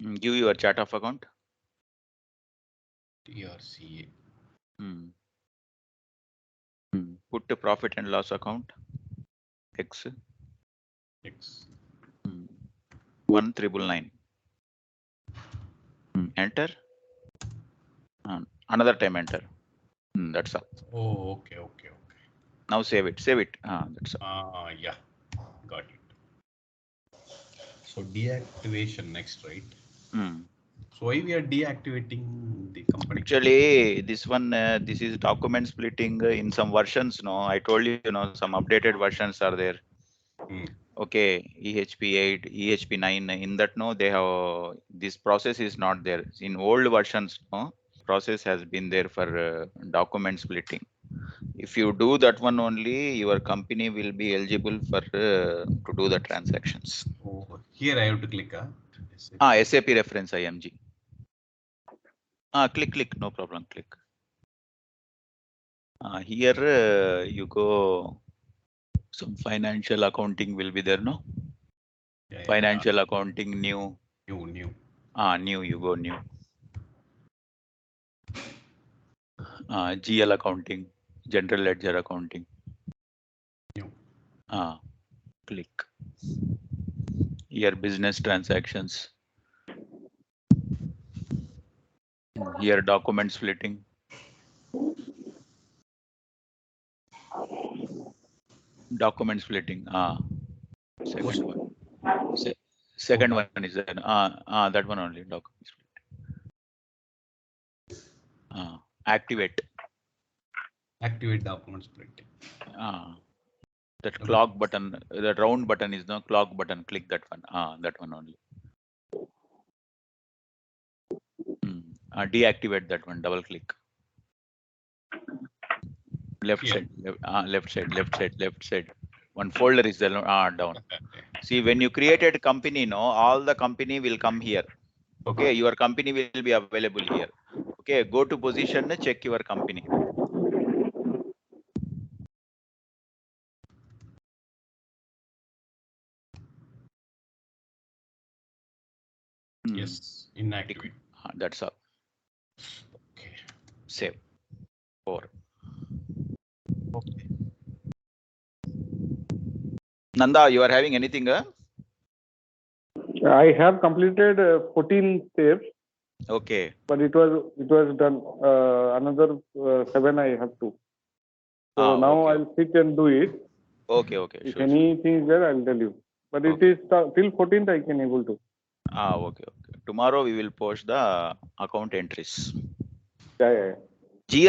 Give your chart of account. TRCA. Put the profit and loss account. X. 1999. Enter. Another time enter. That's all. Oh, okay. Now save it. That's all. Yeah, got it. So deactivation next, right? So why we are deactivating the company? Actually, this one, this is document splitting in some versions. No, I told you, some updated versions are there. Okay, EHP 8, EHP 9. In that, no, they have this process is not there. In old versions, no, process has been there for document splitting. If you do that one only, your company will be eligible for to do the transactions. Oh, here I have to click. SAP reference IMG. Click. No problem. Click. Here you go. Some financial accounting will be there, no? Yeah, financial accounting new. New. New. You go new. GL accounting, general ledger accounting. New. Click. Here business transactions. Here document splitting. Document splitting. Second one. Second one is there. That one only. Document splitting. Activate. Activate document splitting. That clock button, that round button is no clock button. Click that one. That one only. Deactivate that one. Double click. Left side. Left side. One folder is there. Down. See, when you created company, no, all the company will come here. Okay, your company will be available here. Okay, go to position. Check your company. Yes, inactive. That's all. Okay. Save. 4. Okay. Nanda, you are having anything? I have completed 14 steps. Okay. But it was done. Another 7 I have to. So now okay. I'll sit and do it. Okay. If anything is there, I'll tell you. But it is till 14th I can able to. Okay. Tomorrow we will post the account entries. Yeah. GL